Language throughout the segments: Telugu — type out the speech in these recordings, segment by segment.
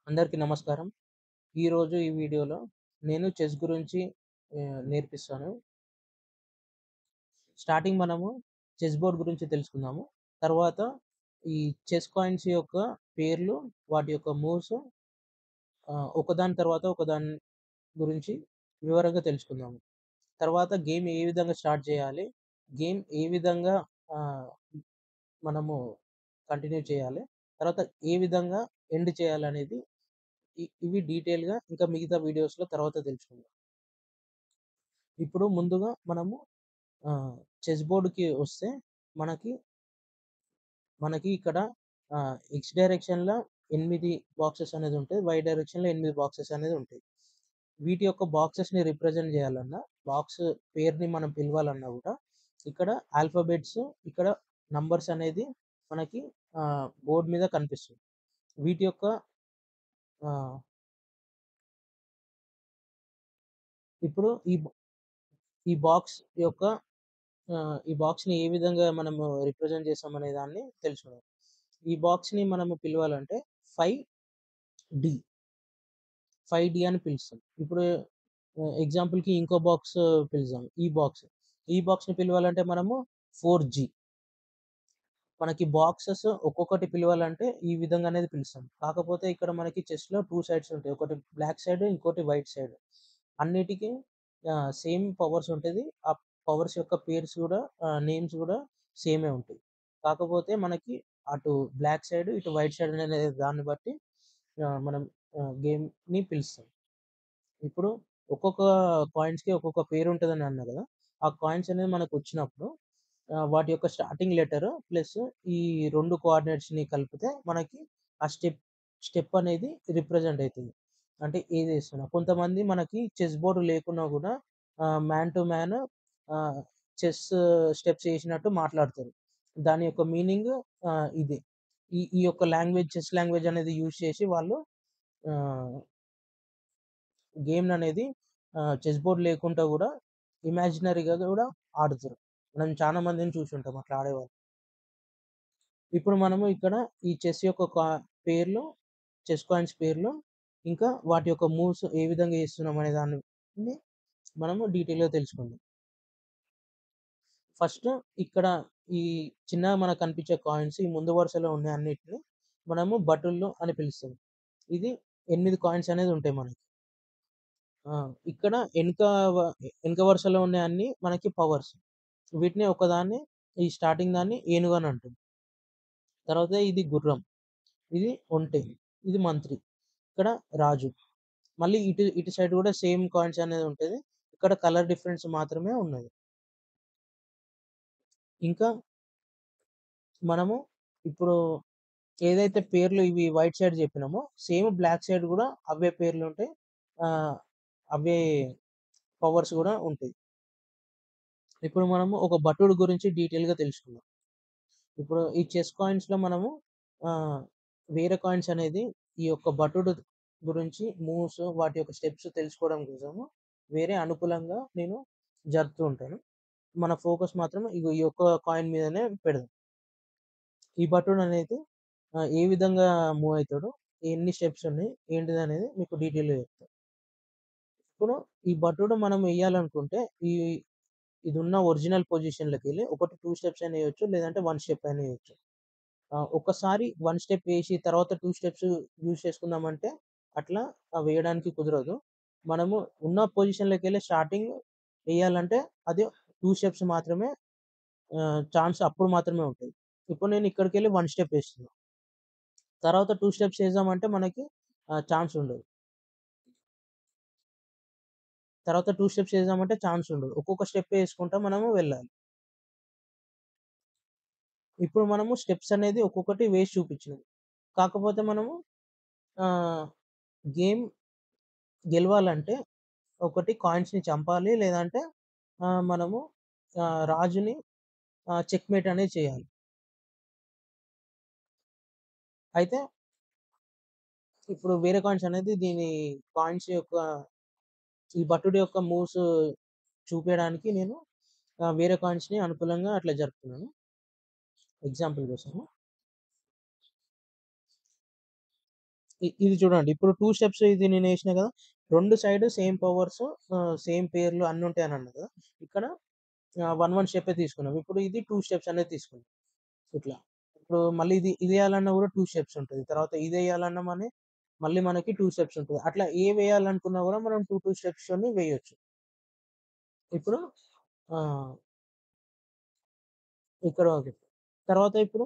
అందరికీ నమస్కారం. ఈరోజు ఈ వీడియోలో నేను చెస్ గురించి నేర్పిస్తాను. స్టార్టింగ్ మనము చెస్ బోర్డ్ గురించి తెలుసుకుందాము. తర్వాత ఈ చెస్ కాయిన్స్ యొక్క పేర్లు, వాటి యొక్క మూవ్స్ ఒకదాని తర్వాత ఒకదాని గురించి వివరంగా తెలుసుకుందాము. తర్వాత గేమ్ ఏ విధంగా స్టార్ట్ చేయాలి? గేమ్ ఏ విధంగా ఆహ్, మనము కంటిన్యూ చేయాలి? తర్వాత ఏ విధంగా ఎండ్ చేయాలనేది ఇవి డీటెయిల్‌గా ఇంకా మిగతా వీడియోస్‌లో తర్వాత తెలుసుకుందాం. ఇప్పుడు ముందుగా మనము చెస్ బోర్డ్‌కి వస్తే మనకి, మనకి ఇక్కడ ఎక్స్ డైరెక్షన్‌లో 8 బాక్సెస్ అనేది ఉంటాయి. వై డైరెక్షన్‌లో 8 బాక్సెస్ అనేది ఉంటాయి. వీటి యొక్క బాక్సెస్‌ని రిప్రజెంట్ చేయాలన్నా, బాక్స్ పేరుని మనం పిలవాలన్నా గూడా ఇక్కడ ఆల్ఫాబెట్స్, ఇక్కడ నంబర్స్ అనేది మనకి బోర్డ్ మీద కనిపిస్తుంది. వీటి యొక్క ఆహ్, ఇప్పుడు ఈ బాక్స్ యొక్క ఈ బాక్స్‌ని ఏ విధంగా మనము రిప్రజెంట్ చేస్తామనే దాన్ని తెలుసుకుందాం. ఈ బాక్స్‌ని మనము పిలవాలంటే 5డి, 5డి అని పిలుస్తాం. ఇప్పుడు ఎగ్జాంపుల్‌కి ఇంకో బాక్స్ పిలుద్దాం. ఈ బాక్స్‌ని పిలవాలంటే మనము 4జీ. మనకి బాక్సెస్ ఒక్కొక్కటి పిలవాలంటే ఈ విధంగా అనేది పిలుస్తాం. కాకపోతే ఇక్కడ మనకి చెస్‌లో 2 సైడ్స్ ఉంటాయి. ఒకటి బ్లాక్ సైడ్, ఇంకోటి వైట్ సైడ్. అన్నిటికి సేమ్ పవర్స్ ఉంటది. ఆ పవర్స్ యొక్క పేర్స్ గూడా నేమ్స్ గూడా సేమే ఉంటాయి. కాకపోతే మనకి అటు బ్లాక్ సైడ్, ఇటు వైట్ సైడ్ అనే దాన్ని బట్టి మనం గేమ్‌ని పిలుస్తాం. ఇప్పుడు ఒక్కొక్క కాయిన్స్‌కి ఒక్కొక్క పేరుంటదని అన్నా గదా! ఆ కాయిన్స్ అనేది మనకొచ్చినప్పుడు వాటి యొక్క స్టార్టింగ్ లెటర్ ప్లస్ ఈ 2 కోఆర్డినేట్స్‌ని కలిపితే మనకి ఆ స్టెప్ అనేది రిప్రజెంట్ అయితది. అంటే ఏదేస్తున్నా. కొంతమంది మనకి చెస్ బోర్డ్ లేకున్నా గూడా మ్యాన్ టు మ్యాన్ ఆహ్, చెస్ స్టెప్స్ ఏసినట్టు మాట్లాడతారు. దాని యొక్క మీనింగ్ ఇదే. ఈ యొక్క లాంగ్వేజ్, చెస్ లాంగ్వేజ్ అనేది యూజ్ చేసి వాళ్ళు ఆహ్ గేమ్‌ననేది చెస్ బోర్డ్ లేకుండా గూడా ఇమాజినరీగా గూడా ఆడుతుర్రు. మనం చాలా మందిని చూసుంటాం అట్లా ఆడేవాళ్ళు. ఇప్పుడు మనము ఇక్కడ ఈ చెస్ యొక్క పేర్లు, చెస్ కాయిన్స్ పేర్లు, ఇంకా వాటి యొక్క మూవ్స్ ఏ విధంగా ఏస్తున్నాం అనే దాన్ని మనము డీటెయిల్‌గా తెలుసుకుందాం. ఫస్ట్ ఇక్కడ ఈ చిన్నగా మనకు కనిపించే కాయిన్స్ ఈ ముందు వరుసలో ఉన్న అన్నిటిని మనము బటుళ్ళు అని పిలుస్తాం. ఇది 8 కాయిన్స్ అనేది ఉంటాయి మనకి. ఆ! ఇక్కడ ఎనక వరుసలో ఉన్నయన్నీ మనకి పవర్స్. వీటిని ఒకదాన్ని ఈ స్టార్టింగ్ దాన్ని ఏనుగు అని అంటాం. తర్వాత ఇది గుర్రం, ఇది ఒంటె, ఇది మంత్రి, ఇక్కడ రాజు. మళ్ళీ ఇటు సైడ్ గూడా సేమ్ కాయిన్స్ అనేది ఉంటది. ఇక్కడ కలర్ డిఫరెన్స్ మాత్రమే ఉన్నది. ఇంకా మనము ఇప్పుడు ఏదైతే పేర్లు ఇవి వైట్ సైడ్ జెప్పినామో సేమ్ బ్లాక్ సైడ్ గూడా అవే పేర్లుంటాయి. ఆహ్, అవే పవర్స్ గూడా ఉంటాయి. ఇప్పుడు మనము ఒక భటుడు గురించి డీటెయిల్‌గా తెలుసుకుందాం. ఇప్పుడు ఈ చెస్ కాయిన్స్‌లో మనము ఆహ్, వేరే కాయిన్స్ అనేది ఈ యొక్క భటుడు గురించి మూవ్స్, వాటి యొక్క స్టెప్స్ తెలుసుకోవడం కోసము వేరే అనుకూలంగా నేను జరుపుతూ ఉంటాను. మన ఫోకస్ మాత్రం ఇగో ఈ యొక్క కాయిన్ మీదనే పెడదాం. ఈ భటుడనేది ఏ విధంగా మూవ్ అయితాడు, ఎన్ని స్టెప్స్ ఉన్నాయి, ఏంటిదనేది మీకు డీటెయిల్‌గా చెప్తా. ఇప్పుడు ఈ భటుడు మనం ఎయ్యాలనుకుంటే ఈ ఇదున్న ఒరిజినల్ పొజిషన్‌లోకెళ్ళి ఒకటి 2 స్టెప్స్ అయినా ఎయొచ్చు. లేదంటే 1 స్టెప్ అయినా ఎయొచ్చు. ఒక్కసారి 1 స్టెప్ వేసి తర్వాత 2 స్టెప్స్ యూజ్ చేసుకుందామంటే అట్లా వేయడానికి కుదరదు. మనము ఉన్న పొజిషన్‌లోకెళ్ళి స్టార్టింగ్ ఎయ్యాలంటే అది 2 స్టెప్స్ మాత్రమే ఛాన్స్ అప్పుడు మాత్రమే ఉంటది. ఇప్పుడు నేను ఇక్కడికెళ్ళి 1 స్టెప్ ఏస్తున్నా. తర్వాత 2 స్టెప్స్ ఏద్దామంటే మనకి ఛాన్స్ ఉండదు. తర్వాత 2 స్టెప్స్ ఏద్దామంటే ఛాన్స్ ఉండదు. ఒక్కొక్క స్టెప్ ఏసుకుంటా మనము వెళ్ళాలి. ఇప్పుడు మనము స్టెప్స్ అనేది ఒక్కొక్కటి వేసి చూపించినాం. కాకపోతే మనము ఆహ్, గేమ్ గెలవాలంటే ఒకటి కాయిన్స్‌ని చంపాలి. లేదంటే మనము రాజుని చెక్‌మేట్ అనేది చేయాలి. అయితే ఇప్పుడు వేరే కాయిన్స్ అనేది దీని కాయిన్స్ యొక్క ఈ భటుడి యొక్క మూవ్స్ చూపియడానికి నేను వేరే కాయిన్స్‌ని అనుకూలంగా అట్లా జరుపుతున్నాను. ఎగ్జాంపుల్ కోసము. ఇది చూడండి. ఇప్పుడు 2 స్టెప్స్ ఇది నేనేసినా గదా! 2 సైడ్ సేమ్ పవర్స్ సేమ్ పేర్లు అన్నీ ఉంటాయనన్నా గదా! ఇక్కడ 1 స్టెప్పే తీసుకున్నాం. ఇప్పుడు ఇది 2 స్టెప్స్ అనేది తీసుకున్నాం. ఇట్లా. ఇప్పుడు మళ్ళీ ఇదేయాలన్నా గూడా 2 స్టెప్స్ ఉంటది. తర్వాత ఇదేయాలన్నా మళ్ళీ మనకి 2 స్టెప్స్ ఉంటది. అట్లా ఏవేయాలనుకున్నా గూడా మనం 2 స్టెప్స్‌తోని వేయొచ్చు. ఇప్పుడు ఆహ్, ఇక్కడ ఓకే. తర్వాత ఇప్పుడు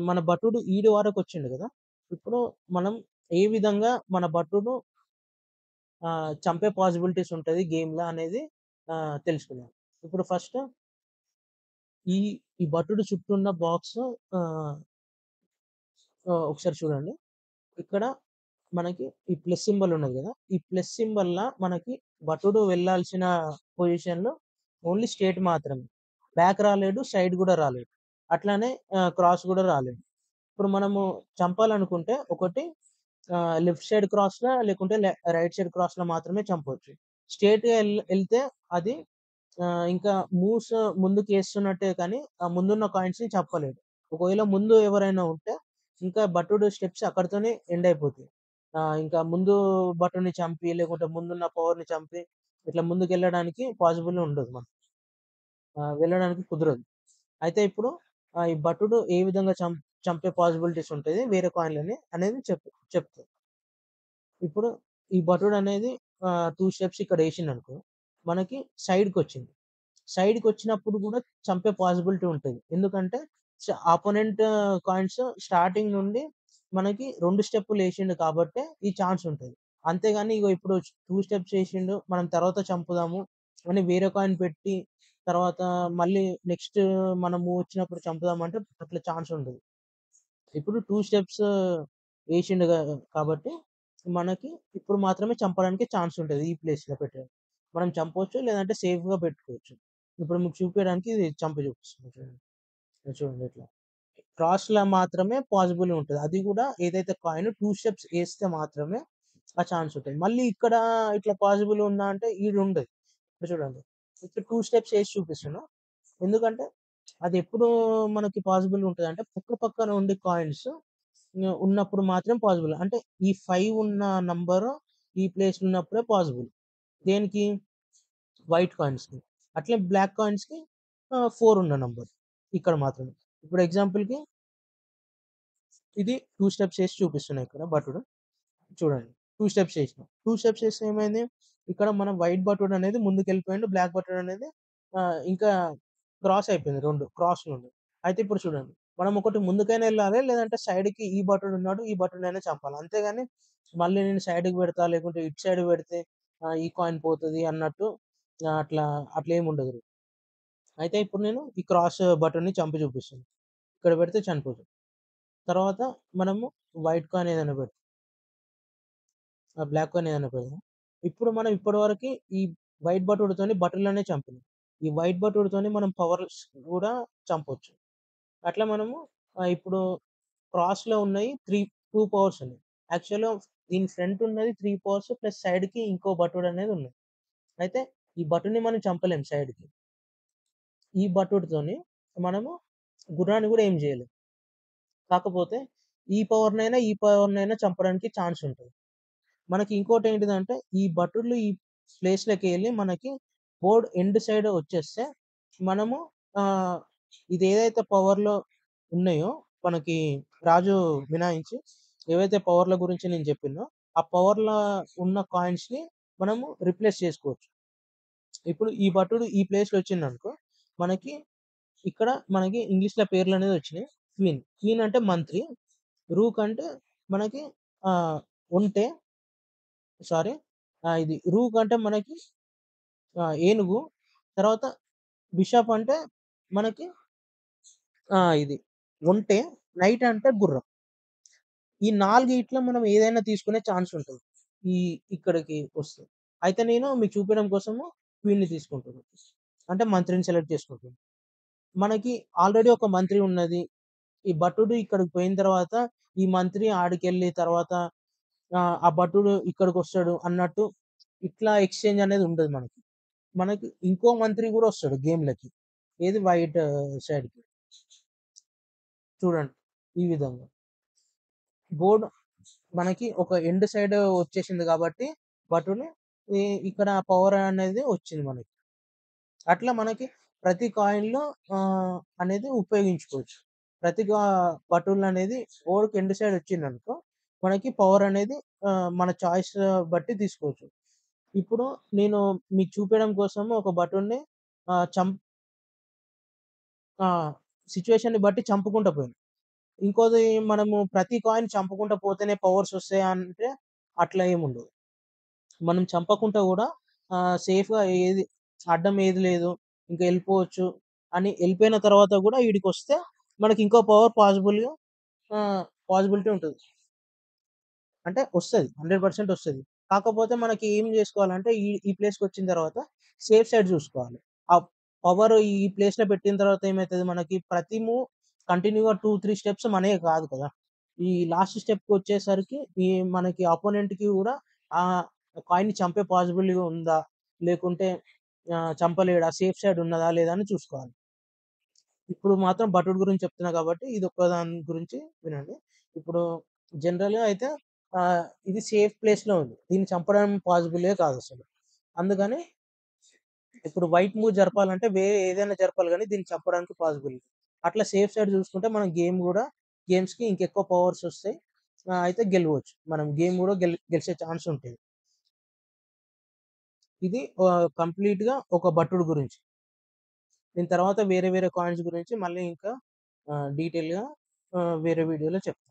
మన భటుడు ఈడు వరకొచ్చిండు గదా! ఇప్పుడు మనం ఏ విధంగా మన భటుడు చంపే పాసిబిలిటీస్ ఉంటది గేమ్‌ల అనేది తెలుసుకుందాం. ఇప్పుడు ఫస్ట్ ఈ ఈ భటుడు చుట్టూ ఉన్న బాక్స్ ఆహ్, ఒకసారి చూడండి. ఇక్కడ మనకి ఈ ప్లస్ సింబల్ ఉన్నది గదా! ఈ ప్లస్ సింబల్‌ల మనకి భటుడు వెళ్ళాల్సిన పొజిషన్‌లో ఓన్లీ స్ట్రెయిట్ మాత్రమే. బ్యాక్ రాలేడు, సైడ్ గూడా రాలేడు. అట్లానే క్రాస్ గూడా రాలేడు. ఇప్పుడు మనము చంపాలనుకుంటే ఒకటి లెఫ్ట్ సైడ్ క్రాస్‌లా లేకుంటే రైట్ సైడ్ క్రాస్‌లా మాత్రమే చంపొచ్చు. స్ట్రెయిట్‌గా ఎళ్తే అది ఇంకా మూవ్స్ ముందుకేస్తున్నట్టే కానీ, ఆ ముందున్న కాయిన్స్‌ని చంపలేడు. ఒకవేళ ముందు ఎవరైనా ఉంటే, ఇంకా భటుడు స్టెప్స్ అక్కడితోనే ఎండ్ అయిపోతాయి. ఇంకా ముందు భటుడిని చంపి, లేకుంటే ముందున్న పవర్‌ని చంపి, ఇట్లా ముందుకెళ్ళడానికి పాసిబుల్ ఉండదు మనకు. వెళ్ళడానికి కుదరదు. అయితే ఇప్పుడు ఈ భటుడు ఏ విధంగా చంపే పాసిబిలిటీస్ ఉంటది వేరే కాయిన్‌లని అనేది చెప్తా. ఇప్పుడు ఈ భటుడనేది 2 స్టెప్స్ ఇక్కడ ఏసిండనుకో, మనకి సైడ్‌కొచ్చింది. సైడ్‌కొచ్చినప్పుడు గూడా చంపే పాసిబిలిటీ ఉంటది. ఎందుకంటే అపోనెంట్ కాయిన్స్ స్టార్టింగ్ నుండి మనకి 2 స్టెప్పులేసిండు కాబట్టే ఈ ఛాన్స్ ఉంటది. అంతేగాని ఇగో ఇప్పుడు 2 స్టెప్స్ ఏసిండు, మనం తర్వాత చంపుదాము అని వేరే కాయిన్ పెట్టి, తర్వాత మళ్ళీ నెక్స్ట్ మన మూవ్ వచ్చినప్పుడు చంపుదామంటే అట్లా ఛాన్స్ ఉండదు. ఇప్పుడు 2 స్టెప్స్ ఏసిండు కాబట్టి మనకి ఇప్పుడు మాత్రమే చంపడానికి ఛాన్స్ ఉంటది ఈ ప్లేస్‌లో పెట్టడానికి. మనం చంపొచ్చు లేదంటే సేఫ్‌గా పెట్టుకోవచ్చు. ఇప్పుడు మీకు చూపియడానికి ఇది చంపి చూపిస్తున్నా చూడండి. ఇది చూడండి ఇట్లా. క్రాస్‌లా మాత్రమే పాసిబుల్ ఉంటది. అది గూడా ఏదైతే కాయిన్ 2 స్టెప్స్ ఏస్తే మాత్రమే ఆ ఛాన్స్ ఉంటది. మళ్ళీ ఇక్కడ ఇట్లా పాసిబుల్ ఉందా అంటే ఈడుండదు. ఇప్పుడు చూడండి. ఇక్కడ 2 స్టెప్స్ ఏసి చూపిస్తున్నా. ఎందుకంటే అదెప్పుడు మనకి పాసిబుల్ ఉంటదంటే పక్క పక్కన ఉండే కాయిన్స్ ఉన్నప్పుడు మాత్రం పాసిబుల్. అంటే ఈ 5 ఉన్న నంబరు ఈ ప్లేస్‌లో ఉన్నప్పుడే పాసిబుల్. దేనికి? వైట్ కాయిన్స్‌కి. అట్లే బ్లాక్ కాయిన్స్‌కి 4 ఉన్న నంబర్. ఇక్కడ మాత్రమే. ఇప్పుడు ఎగ్జాంపుల్‌కి ఇది 2 స్టెప్స్ ఏసి చూపిస్తున్నా ఇక్కడ భటుడు. చూడండి. 2 స్టెప్స్ ఏసినా. 2 స్టెప్స్ ఏస్తే ఏమైంది? ఇక్కడ మన వైట్ బటుడు అనేది ముందుకెళ్ళిపోయిండు. బ్లాక్ బటుడు అనేది ఇంకా క్రాస్ అయిపోయింది 2 క్రాస్‌లున్నాయి. అయితే ఇప్పుడు చూడండి. మనం ఒకటి ముందుకైనా ఎళ్ళాలి. లేదంటే సైడ్‌కి ఈ బటుడు ఉన్నాడు. ఈ బటుడినైనా చంపాలి. అంతేగాని మళ్ళీ నేను సైడ్‌కి పెడతా లేకుంటే ఇటు సైడ్ పెడితే ఈ కాయిన్ పోతది అన్నట్టు అట్లా అట్లేమి ఉండదు. అయితే ఇప్పుడు నేను ఈ క్రాస్ బటన్‌ని చంపి చూపిస్తున్నా. ఇక్కడ పెడితే చనిపోతది. తర్వాత మనము వైట్ కాయిన్ ఏదైనా బ్లాక్ కాయిన్ ఏదైనా పెడదాం. ఇప్పుడు మనం ఇప్పటివరకి ఈ వైట్ బటుడితోని బటులనే చంపినాం. ఈ వైట్ బటుడితోని మనం పవర్స్ గూడా చంపొచ్చు. అట్లా మనము ఇప్పుడు క్రాస్‌లో ఉన్నాయి 2 పవర్స్ ఉన్నాయి. యాక్చువల్‌గా దీని ఫ్రంట్ ఉన్నది 3 పవర్స్ ప్లస్ సైడ్‌కి ఇంకో బటుడనేది ఉన్నది. అయితే ఈ బటుడిని మనం చంపలేం సైడ్‌కి. ఈ బటుడితోని మనము గుర్రాన్ని గూడా ఏం జేయలేం. కాకపోతే ఈ పవర్‌నైనా చంపడానికి ఛాన్స్ ఉంటది. మనకి ఇంకోటేంటిదంటే, ఈ భటులు ఈ ప్లేస్‌లోకెళ్ళి మనకి బోర్డ్ ఎండ్ సైడ్ వచ్చేస్తే, మనము ఆహ్, ఇదేదైతే పవర్‌లో ఉన్నాయో, మనకి రాజు మినహాయించి ఏవైతే పవర్‌ల గురించి నేను జెప్పినో, ఆ పవర్‌ల ఉన్న కాయిన్స్‌ని మనము రిప్లేస్ చేసుకోవచ్చు. ఇప్పుడు ఈ భటుడు ఈ ప్లేస్‌లో వచ్చిండనుకో, మనకి ఇక్కడ మనకి ఇంగ్లీష్‌లో పేర్లనేది వచ్చినాయి. క్వీన్. క్వీన్ అంటే మంత్రి. రూక్ అంటే మనకి ఆహ్, ఒంటె. సారీ. ఇది రూక్ అంటే మనకి ఏనుగు. తర్వాత బిషప్ అంటే మనకి ఇది ఒంటె. నైట్ అంటే గుర్రం. ఈ 4 మనం ఏదైనా తీసుకునే ఛాన్స్ ఉంటది. ఈ ఇక్కడికి వస్తే. అయితే నేను మీకు చూపియడం కోసము క్వీన్‌ని తీసుకుంటున్నా. అంటే మంత్రిని సెలెక్ట్ చేసుకుంటున్నా. మనకి ఆల్రెడీ ఒక మంత్రి ఉన్నది. ఈ భటుడు ఇక్కడికి పోయిన తర్వాత, ఈ మంత్రి ఆడికెళ్ళి తర్వాత ఆ భటుడు ఇక్కడికొస్తాడు అన్నట్టు ఇట్లా ఎక్స్‌చేంజ్ అనేది ఉండదు మనకి. మనకి ఇంకో మంత్రి గూడా వస్తాడు గేమ్‌లకి. ఏది వైట్ సైడ్‌కి. చూడండి ఈ విధంగా. బోర్డ్ మనకి ఒక ఎండ్ సైడ్ వచ్చేసింది కాబట్టి బటన్ ఈ ఇక్కడ పవర్ అనేది వచ్చింది మనకి. అట్లా మనకి ప్రతి కాయిన్‌లో అనేది ఉపయోగించుకోవచ్చు. ప్రతి బటన్ అనేది బోర్డ్‌కి ఎండ్ సైడ్ వచ్చిందనుకో, మనకి పవర్ అనేది మన చాయిస్ బట్టి తీసుకోవచ్చు. ఇప్పుడు నేను మీకు చూపియడం కోసం ఒక బటన్‌ని ఆహ్, చం ఆ! సిట్యుయేషన్‌ని బట్టి చంపుకుంటా పోయినా. ఇంకోది మనము ప్రతి కాయిన్ చంపుకుంటా పోతేనే పవర్స్ వస్తాయా అంటే అట్లా ఏముండదు. మనం చంపకుంటా గూడా సేఫ్‌గా అడ్డం ఏది లేదు, ఇంక ఎళ్ళిపోవచ్చు అని ఎళ్ళిపోయిన తర్వాత గూడా ఈడికొస్తే మనకి ఇంకో పవర్ పాజిబిలిటీ ఉంటది. అంటే ఒస్తది. 100% ఒస్తది. కాకపోతే మనకి ఏం జేసుకోవాలంటే ఈ ప్లేస్‌కొచ్చిన తర్వాత సేఫ్ సైడ్ జూసుకోవాలి. ఆ పవర్ ఈ ప్లేస్‌లో పెట్టిన తర్వాత ఏమైతది మనకి ప్రతి మూవ్ కంటిన్యూ‌గా 2, 3 స్టెప్స్ మనయి కాదు కదా! ఈ లాస్ట్ స్టెప్‌కొచ్చేసరికి మనకి అపోనెంట్‌కి గూడా ఆహ్, కాయిన్‌ని చంపే పాజిబిలిటీ ఉందా? లేకుంటే చంపలేడా? సేఫ్ సైడ్ ఉన్నదా? లేదా? అని చూసుకోవాలి. ఇప్పుడు మాత్రం బటుడు గురించి చెప్తున్నా కాబట్టి ఇదొక్క దాని గురించి వినండి. ఇప్పుడు జనరల్‌గా అయితే ఇది సేఫ్ ప్లేస్‌లో ఉంది. దీన్ని చంపడం పాసిబులే కాదసలు. అందుకని ఇప్పుడు వైట్ మూవ్ జరపాలంటే వేరే ఏదైనా జరపాలి గానీ దీన్ని చంపడానికి పాసిబుల్. అట్లా సేఫ్ సైడ్ చూసుకుంటే మనం గేమ్స్‌కి ఇంకెక్కువ పవర్స్ ఒస్తాయి. అయితే గెలవచ్చు. మనం గేమ్ గూడా గెలిచే ఛాన్స్ ఉంటది. ఇది కంప్లీట్‌గా ఒక బటుడు గురించి. దీని తర్వాత వేరే వేరే కాయిన్స్ గురించి మళ్ళీ ఇంకా డీటెయిల్‌గా వేరే వీడియోలో చెప్తా.